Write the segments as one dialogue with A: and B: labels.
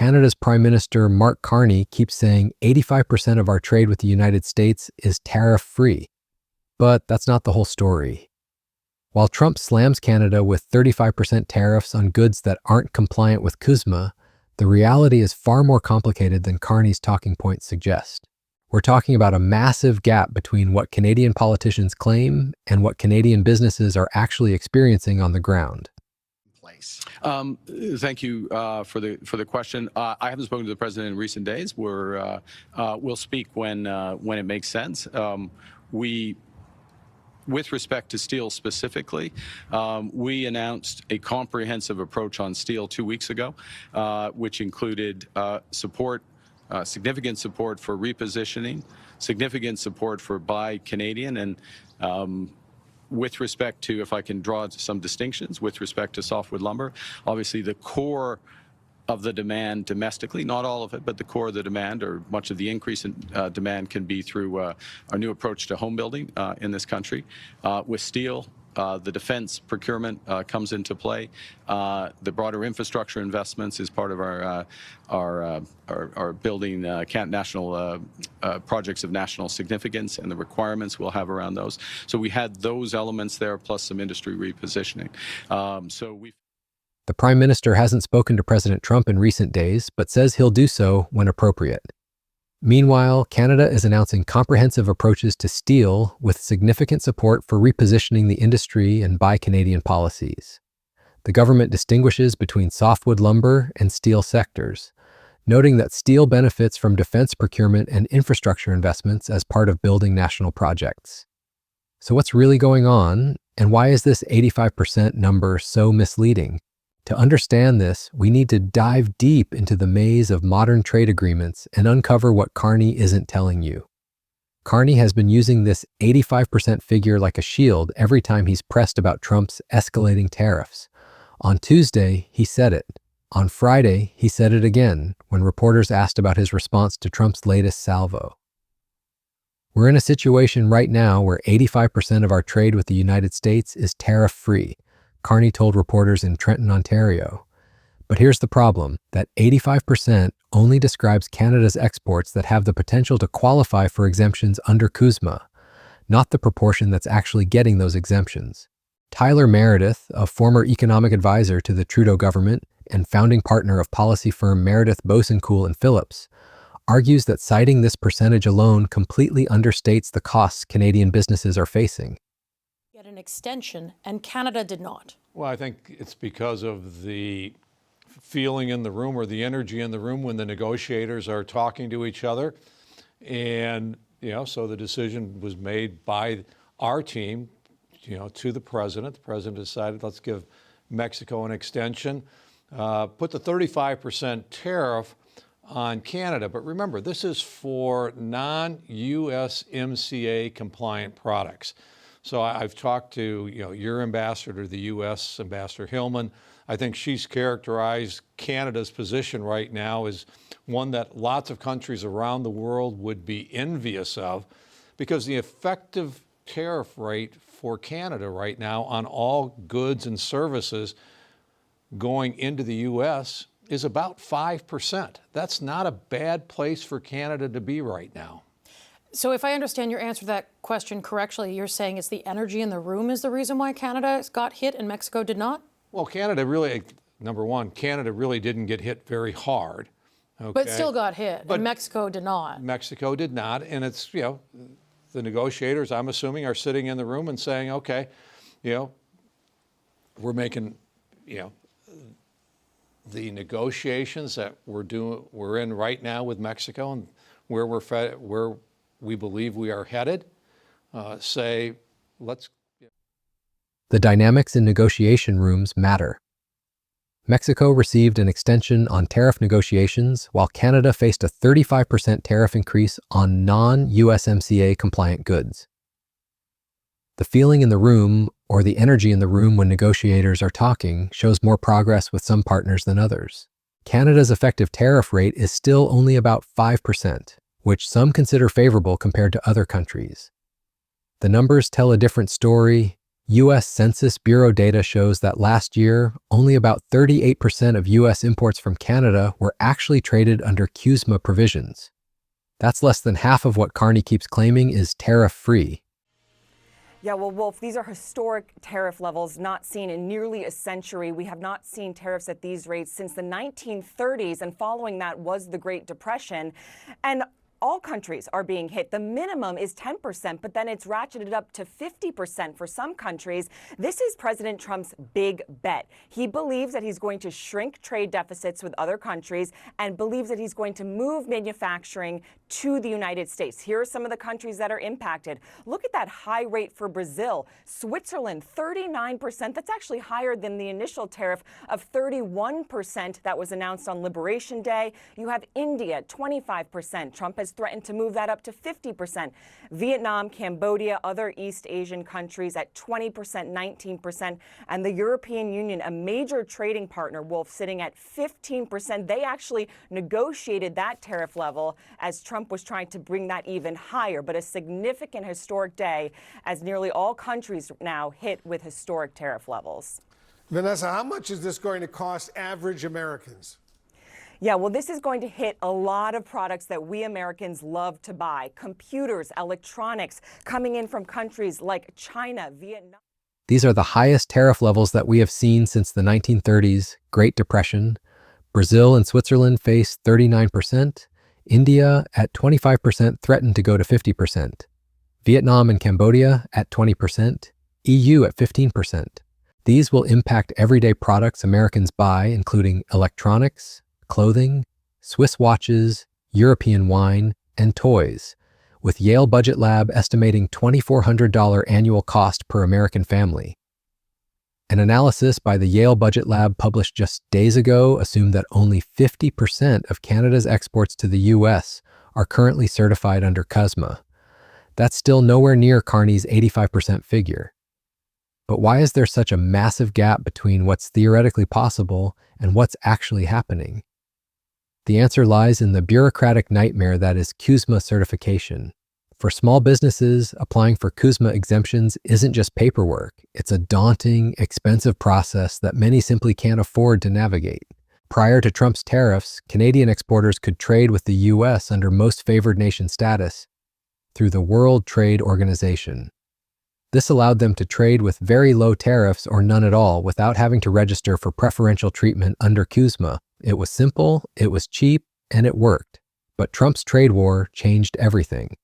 A: Canada's Prime Minister Mark Carney keeps saying 85% of our trade with the United States is tariff-free. But that's not the whole story. While Trump slams Canada with 35% tariffs on goods that aren't compliant with CUSMA, the reality is far more complicated than Carney's talking points suggest. We're talking about a massive gap between what Canadian politicians claim and what Canadian businesses are actually experiencing on the ground.
B: Thank you for the question. I haven't spoken to the president in recent days. We'll speak when it makes sense. With respect to steel specifically, we announced a comprehensive approach on steel 2 weeks ago, which included significant support for repositioning, significant support for Buy Canadian, and with respect to, if I can draw some distinctions, with respect to softwood lumber, obviously the core of the demand domestically, not all of it, but the core of the demand, or much of the increase in demand, can be through our new approach to home building in this country. With steel, the defense procurement comes into play. The broader infrastructure investments is part of our building national projects of national significance and the requirements we'll have around those. So we had those elements there, plus some industry repositioning.
A: The Prime Minister hasn't spoken to President Trump in recent days, but says he'll do so when appropriate. Meanwhile, Canada is announcing comprehensive approaches to steel with significant support for repositioning the industry and Buy Canadian policies. The government distinguishes between softwood lumber and steel sectors, noting that steel benefits from defense procurement and infrastructure investments as part of building national projects. So what's really going on, and why is this 85% number so misleading? To understand this, we need to dive deep into the maze of modern trade agreements and uncover what Carney isn't telling you. Carney has been using this 85% figure like a shield every time he's pressed about Trump's escalating tariffs. On Tuesday, he said it. On Friday, he said it again when reporters asked about his response to Trump's latest salvo. We're in a situation right now where 85% of our trade with the United States is tariff-free, Carney told reporters in Trenton, Ontario. But here's the problem, that 85% only describes Canada's exports that have the potential to qualify for exemptions under CUSMA, not the proportion that's actually getting those exemptions. Tyler Meredith, a former economic advisor to the Trudeau government and founding partner of policy firm Meredith Bosanquet and Phillips, argues that citing this percentage alone completely understates the costs Canadian businesses are facing.
C: An extension, and Canada did not.
D: Well, I think it's because of the feeling in the room or the energy in the room when the negotiators are talking to each other. And, so the decision was made by our team, to the president. The president decided, let's give Mexico an extension, put the 35% tariff on Canada. But remember, this is for non-USMCA compliant products. So I've talked to your ambassador, the U.S. Ambassador Hillman. I think she's characterized Canada's position right now as one that lots of countries around the world would be envious of, because the effective tariff rate for Canada right now on all goods and services going into the U.S. is about 5%. That's not a bad place for Canada to be right now.
C: So if I understand your answer to that question correctly, you're saying it's the energy in the room is the reason why Canada got hit and Mexico did not?
D: Well, Canada really, number one, Canada really didn't get hit very hard. Okay?
C: But still got hit, and Mexico did not.
D: Mexico did not, and it's, the negotiators, I'm assuming, are sitting in the room and saying, okay, we're making, the negotiations that we're in right now with Mexico and where we believe we are headed, say, let's...
A: The dynamics in negotiation rooms matter. Mexico received an extension on tariff negotiations, while Canada faced a 35% tariff increase on non-USMCA compliant goods. The feeling in the room, or the energy in the room when negotiators are talking, shows more progress with some partners than others. Canada's effective tariff rate is still only about 5%. Which some consider favorable compared to other countries. The numbers tell a different story, U.S. Census Bureau data shows that last year, only about 38% of U.S. imports from Canada were actually traded under CUSMA provisions. That's less than half of what Carney keeps claiming is tariff-free.
E: Yeah, well, Wolf, these are historic tariff levels not seen in nearly a century. We have not seen tariffs at these rates since the 1930s, and following that was the Great Depression. And all countries are being hit. The minimum is 10%, but then it's ratcheted up to 50% for some countries. This is President Trump's big bet. He believes that he's going to shrink trade deficits with other countries and believes that he's going to move manufacturing to the United States. Here are some of the countries that are impacted. Look at that high rate for Brazil. Switzerland, 39%. That's actually higher than the initial tariff of 31% that was announced on Liberation Day. You have India, 25%. Trump has threatened to move that up to 50%. Vietnam, Cambodia, other East Asian countries at 20%, 19%. And the European Union, a major trading partner, Wolf, sitting at 15%. They actually negotiated that tariff level as Trump was trying to bring that even higher. But a significant historic day as nearly all countries now hit with historic tariff levels.
F: Vanessa, how much is this going to cost average Americans?
E: Yeah, well, this is going to hit a lot of products that we Americans love to buy. Computers, electronics, coming in from countries like China, Vietnam.
A: These are the highest tariff levels that we have seen since the 1930s, Great Depression. Brazil and Switzerland face 39%. India at 25% threatened to go to 50%. Vietnam and Cambodia at 20%. EU at 15%. These will impact everyday products Americans buy, including electronics, clothing, Swiss watches, European wine, and toys, with Yale Budget Lab estimating $2,400 annual cost per American family. An analysis by the Yale Budget Lab published just days ago assumed that only 50% of Canada's exports to the U.S. are currently certified under CUSMA. That's still nowhere near Carney's 85% figure. But why is there such a massive gap between what's theoretically possible and what's actually happening? The answer lies in the bureaucratic nightmare that is CUSMA certification. For small businesses, applying for CUSMA exemptions isn't just paperwork. It's a daunting, expensive process that many simply can't afford to navigate. Prior to Trump's tariffs, Canadian exporters could trade with the U.S. under most favored nation status through the World Trade Organization. This allowed them to trade with very low tariffs or none at all without having to register for preferential treatment under CUSMA. It was simple, it was cheap, and it worked. But Trump's trade war changed everything.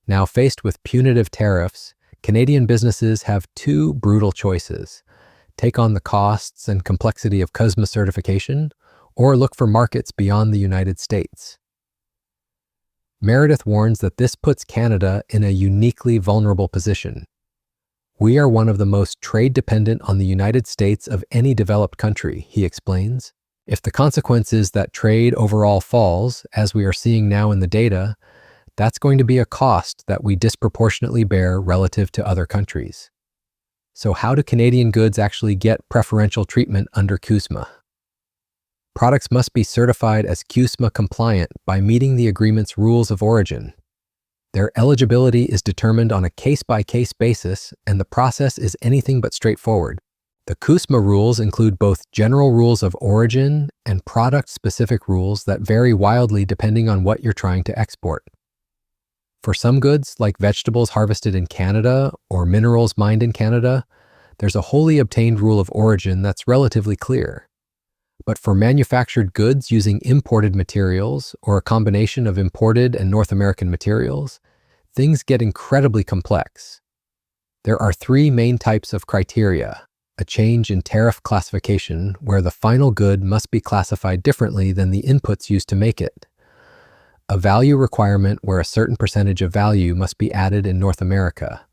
A: Now faced with punitive tariffs, Canadian businesses have two brutal choices: take on the costs and complexity of CUSMA certification, or look for markets beyond the United States. Meredith warns that this puts Canada in a uniquely vulnerable position. We are one of the most trade-dependent on the United States of any developed country, he explains. If the consequence is that trade overall falls, as we are seeing now in the data, that's going to be a cost that we disproportionately bear relative to other countries. So how do Canadian goods actually get preferential treatment under CUSMA? Products must be certified as CUSMA compliant by meeting the agreement's rules of origin. Their eligibility is determined on a case-by-case basis, and the process is anything but straightforward. The CUSMA rules include both general rules of origin and product-specific rules that vary wildly depending on what you're trying to export. For some goods, like vegetables harvested in Canada or minerals mined in Canada, there's a wholly obtained rule of origin that's relatively clear. But for manufactured goods using imported materials or a combination of imported and North American materials, things get incredibly complex. There are three main types of criteria: a change in tariff classification, where the final good must be classified differently than the inputs used to make it; a value requirement, where a certain percentage of value must be added in North America;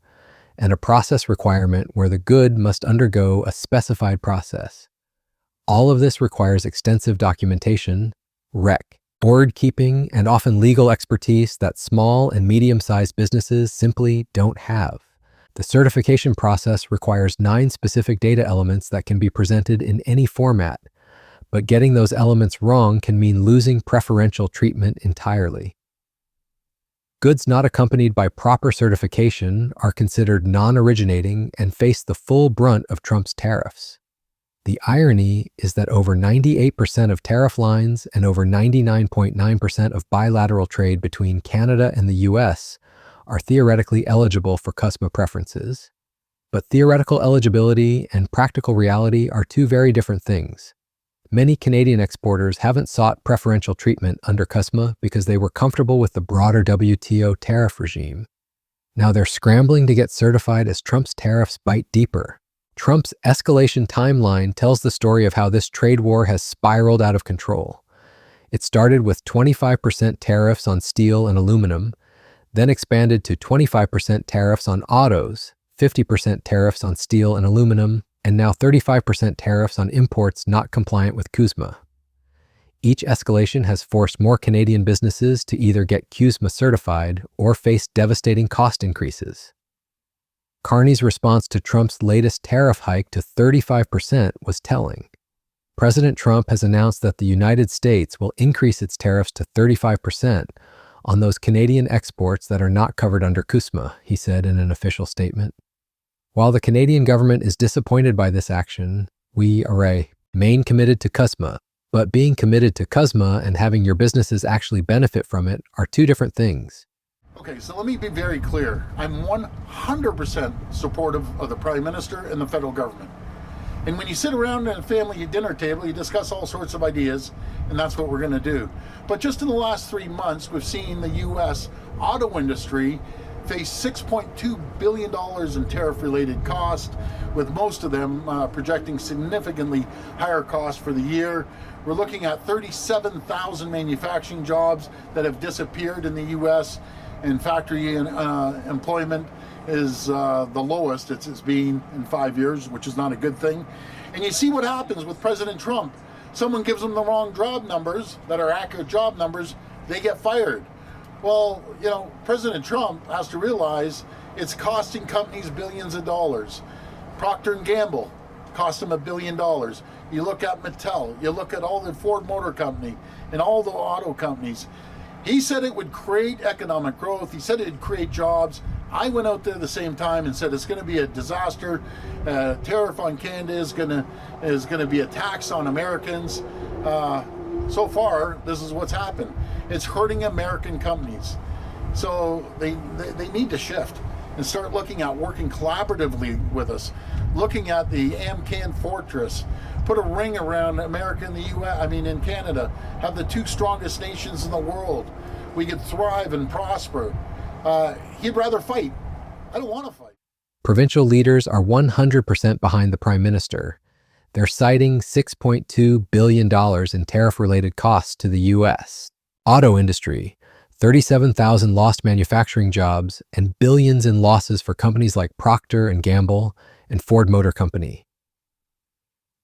A: and a process requirement, where the good must undergo a specified process. All of this requires extensive documentation, record keeping, and often legal expertise that small and medium-sized businesses simply don't have. The certification process requires 9 specific data elements that can be presented in any format, but getting those elements wrong can mean losing preferential treatment entirely. Goods not accompanied by proper certification are considered non-originating and face the full brunt of Trump's tariffs. The irony is that over 98% of tariff lines and over 99.9% of bilateral trade between Canada and the US are theoretically eligible for CUSMA preferences. But theoretical eligibility and practical reality are two very different things. Many Canadian exporters haven't sought preferential treatment under CUSMA because they were comfortable with the broader WTO tariff regime. Now they're scrambling to get certified as Trump's tariffs bite deeper. Trump's escalation timeline tells the story of how this trade war has spiraled out of control. It started with 25% tariffs on steel and aluminum, then expanded to 25% tariffs on autos, 50% tariffs on steel and aluminum, and now 35% tariffs on imports not compliant with CUSMA. Each escalation has forced more Canadian businesses to either get CUSMA certified or face devastating cost increases. Carney's response to Trump's latest tariff hike to 35% was telling. President Trump has announced that the United States will increase its tariffs to 35% on those Canadian exports that are not covered under CUSMA, he said in an official statement. While the Canadian government is disappointed by this action, we remain committed to CUSMA. But being committed to CUSMA and having your businesses actually benefit from it are two different things.
G: Okay, so let me be very clear. I'm 100% supportive of the Prime Minister and the federal government. And when you sit around at a family dinner table, you discuss all sorts of ideas, and that's what we're going to do. But just in the last 3 months, we've seen the U.S. auto industry face $6.2 billion in tariff-related costs, with most of them projecting significantly higher costs for the year. We're looking at 37,000 manufacturing jobs that have disappeared in the U.S., and factory employment is the lowest it's been in 5 years, which is not a good thing. And you see what happens with President Trump. Someone gives them the wrong job numbers that are accurate job numbers, they get fired. Well, you know, President Trump has to realize it's costing companies billions of dollars. Procter & Gamble cost them $1 billion. You look at Mattel, you look at all the Ford Motor Company and all the auto companies. He said it would create economic growth. He said it would create jobs. I went out there at the same time and said it's going to be a disaster. Tariff on Canada is going to be a tax on Americans. So far, this is what's happened. It's hurting American companies. So they need to shift and start looking at working collaboratively with us, looking at the AMCAN fortress, put a ring around America and the US, in Canada, have the two strongest nations in the world. We could thrive and prosper. He'd rather fight. I don't want to fight.
A: Provincial leaders are 100% behind the Prime Minister. They're citing $6.2 billion in tariff-related costs to the U.S. auto industry, 37,000 lost manufacturing jobs, and billions in losses for companies like Procter & Gamble and Ford Motor Company.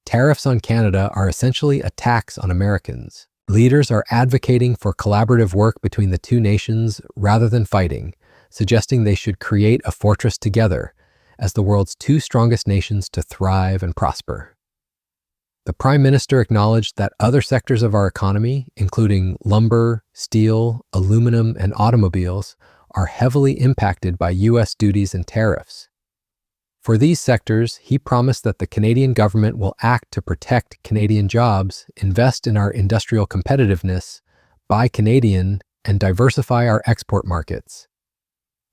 A: Tariffs on Canada are essentially a tax on Americans. Leaders are advocating for collaborative work between the two nations rather than fighting, suggesting they should create a fortress together as the world's two strongest nations to thrive and prosper. The Prime Minister acknowledged that other sectors of our economy, including lumber, steel, aluminum, and automobiles, are heavily impacted by U.S. duties and tariffs. For these sectors, he promised that the Canadian government will act to protect Canadian jobs, invest in our industrial competitiveness, buy Canadian, and diversify our export markets.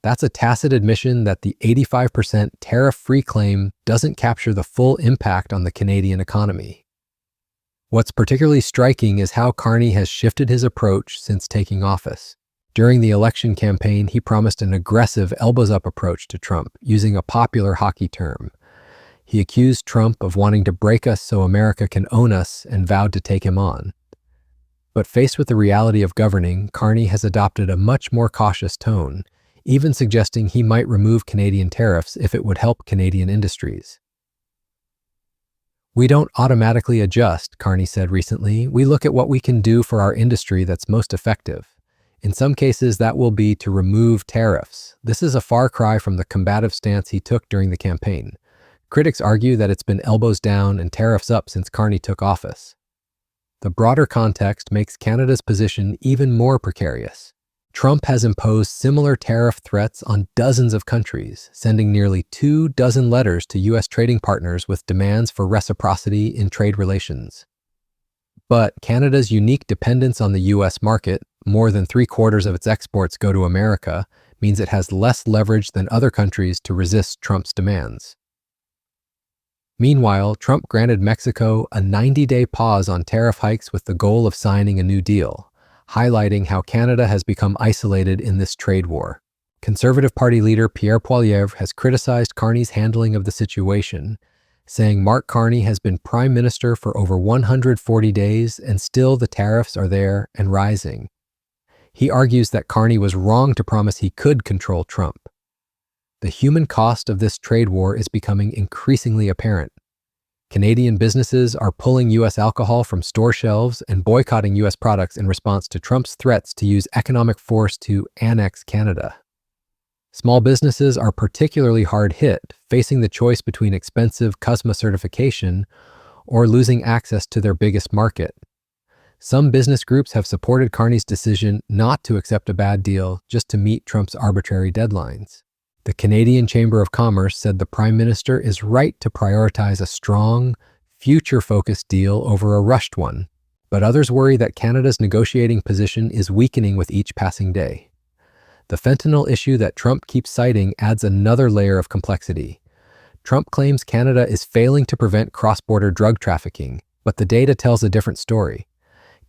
A: That's a tacit admission that the 85% tariff-free claim doesn't capture the full impact on the Canadian economy. What's particularly striking is how Carney has shifted his approach since taking office. During the election campaign, he promised an aggressive elbows-up approach to Trump, using a popular hockey term. He accused Trump of wanting to break us so America can own us and vowed to take him on. But faced with the reality of governing, Carney has adopted a much more cautious tone, even suggesting he might remove Canadian tariffs if it would help Canadian industries. "We don't automatically adjust," Carney said recently. "We look at what we can do for our industry that's most effective. In some cases, that will be to remove tariffs." This is a far cry from the combative stance he took during the campaign. Critics argue that it's been elbows down and tariffs up since Carney took office. The broader context makes Canada's position even more precarious. Trump has imposed similar tariff threats on dozens of countries, sending nearly 24 letters to U.S. trading partners with demands for reciprocity in trade relations. But Canada's unique dependence on the U.S. market, more than 3/4 of its exports go to America, means it has less leverage than other countries to resist Trump's demands. Meanwhile, Trump granted Mexico a 90-day pause on tariff hikes with the goal of signing a new deal, highlighting how Canada has become isolated in this trade war. Conservative Party leader Pierre Poilievre has criticized Carney's handling of the situation, saying Mark Carney has been prime minister for over 140 days and still the tariffs are there and rising. He argues that Carney was wrong to promise he could control Trump. The human cost of this trade war is becoming increasingly apparent. Canadian businesses are pulling U.S. alcohol from store shelves and boycotting U.S. products in response to Trump's threats to use economic force to annex Canada. Small businesses are particularly hard hit, facing the choice between expensive CUSMA certification or losing access to their biggest market. Some business groups have supported Carney's decision not to accept a bad deal just to meet Trump's arbitrary deadlines. The Canadian Chamber of Commerce said the Prime Minister is right to prioritize a strong, future-focused deal over a rushed one, but others worry that Canada's negotiating position is weakening with each passing day. The fentanyl issue that Trump keeps citing adds another layer of complexity. Trump claims Canada is failing to prevent cross-border drug trafficking, but the data tells a different story.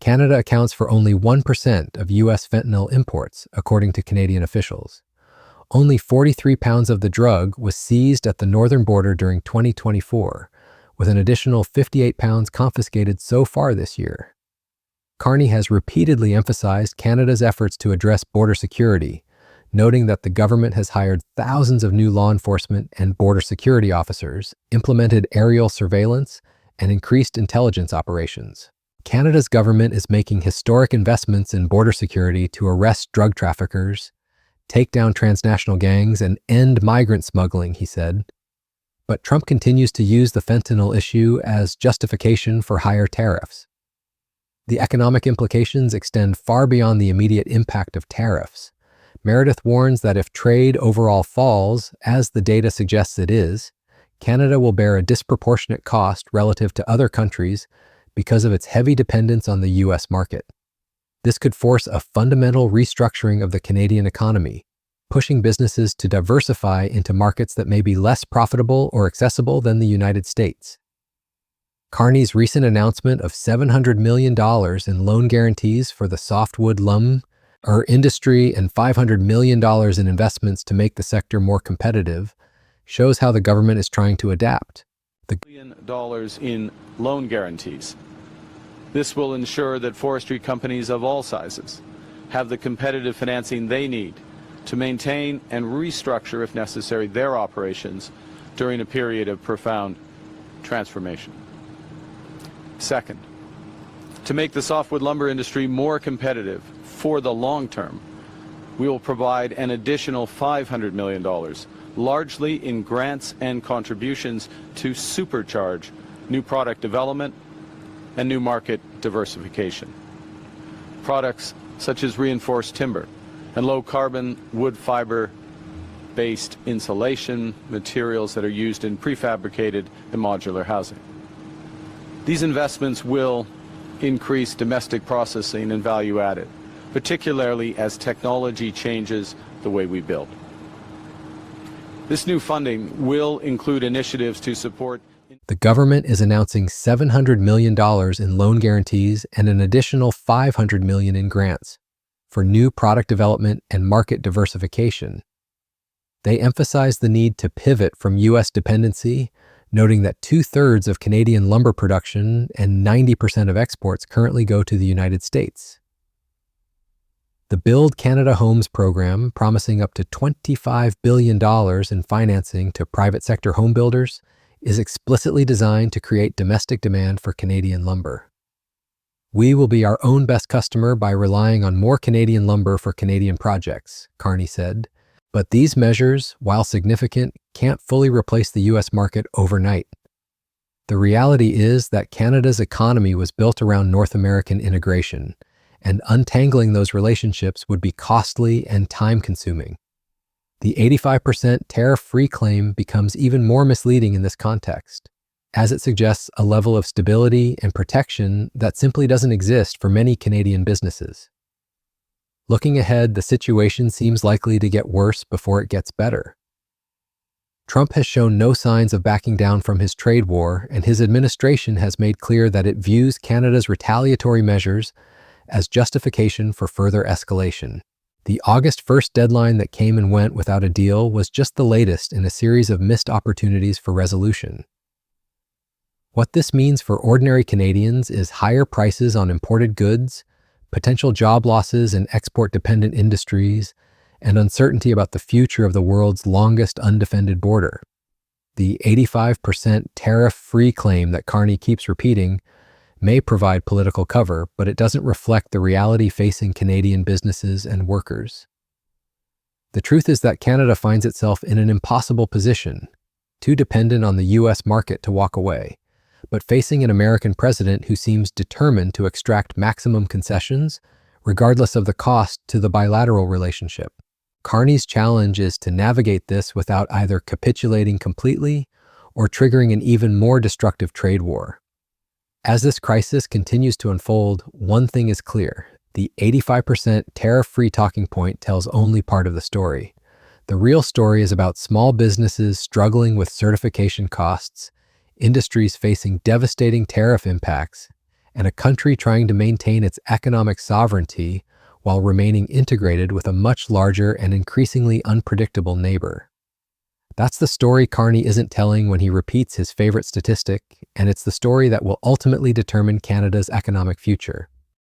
A: Canada accounts for only 1% of U.S. fentanyl imports, according to Canadian officials. Only 43 pounds of the drug was seized at the northern border during 2024, with an additional 58 pounds confiscated so far this year. Carney has repeatedly emphasized Canada's efforts to address border security, noting that the government has hired thousands of new law enforcement and border security officers, implemented aerial surveillance, and increased intelligence operations. Canada's government is making historic investments in border security to arrest drug traffickers, take down transnational gangs, and end migrant smuggling, he said. But Trump continues to use the fentanyl issue as justification for higher tariffs. The economic implications extend far beyond the immediate impact of tariffs. Meredith warns that if trade overall falls, as the data suggests it is, Canada will bear a disproportionate cost relative to other countries because of its heavy dependence on the U.S. market. This could force a fundamental restructuring of the Canadian economy, pushing businesses to diversify into markets that may be less profitable or accessible than the United States. Carney's recent announcement of $700 million in loan guarantees for the softwood lumber industry and $500 million in investments to make the sector more competitive shows how the government is trying to adapt.
B: $1 billion in loan guarantees. This will ensure that forestry companies of all sizes have the competitive financing they need to maintain and restructure, if necessary, their operations during a period of profound transformation. Second, to make the softwood lumber industry more competitive for the long term, we will provide an additional $500 million, largely in grants and contributions to supercharge new product development and new market diversification. Products such as reinforced timber and low-carbon wood fiber-based insulation materials that are used in prefabricated and modular housing. These investments will increase domestic processing and value added, particularly as technology changes the way we build. This new funding will include initiatives to support.
A: The government is announcing $700 million in loan guarantees and an additional $500 million in grants for new product development and market diversification. They emphasize the need to pivot from U.S. dependency, noting that 2/3 of Canadian lumber production and 90% of exports currently go to the United States. The Build Canada Homes program, promising up to $25 billion in financing to private sector home builders, is explicitly designed to create domestic demand for Canadian lumber. We will be our own best customer by relying on more Canadian lumber for Canadian projects, Carney said. But these measures, while significant, can't fully replace the U.S. market overnight. The reality is that Canada's economy was built around North American integration, and untangling those relationships would be costly and time-consuming. The 85% tariff-free claim becomes even more misleading in this context, as it suggests a level of stability and protection that simply doesn't exist for many Canadian businesses. Looking ahead, the situation seems likely to get worse before it gets better. Trump has shown no signs of backing down from his trade war, and his administration has made clear that it views Canada's retaliatory measures as justification for further escalation. The August 1st deadline that came and went without a deal was just the latest in a series of missed opportunities for resolution. What this means for ordinary Canadians is higher prices on imported goods, potential job losses in export-dependent industries, and uncertainty about the future of the world's longest undefended border. The 85% tariff-free claim that Carney keeps repeating may provide political cover, but it doesn't reflect the reality facing Canadian businesses and workers. The truth is that Canada finds itself in an impossible position, too dependent on the U.S. market to walk away, but facing an American president who seems determined to extract maximum concessions, regardless of the cost to the bilateral relationship. Carney's challenge is to navigate this without either capitulating completely or triggering an even more destructive trade war. As this crisis continues to unfold, one thing is clear: the 85% tariff-free talking point tells only part of the story. The real story is about small businesses struggling with certification costs, industries facing devastating tariff impacts, and a country trying to maintain its economic sovereignty while remaining integrated with a much larger and increasingly unpredictable neighbor. That's the story Carney isn't telling when he repeats his favorite statistic, and it's the story that will ultimately determine Canada's economic future.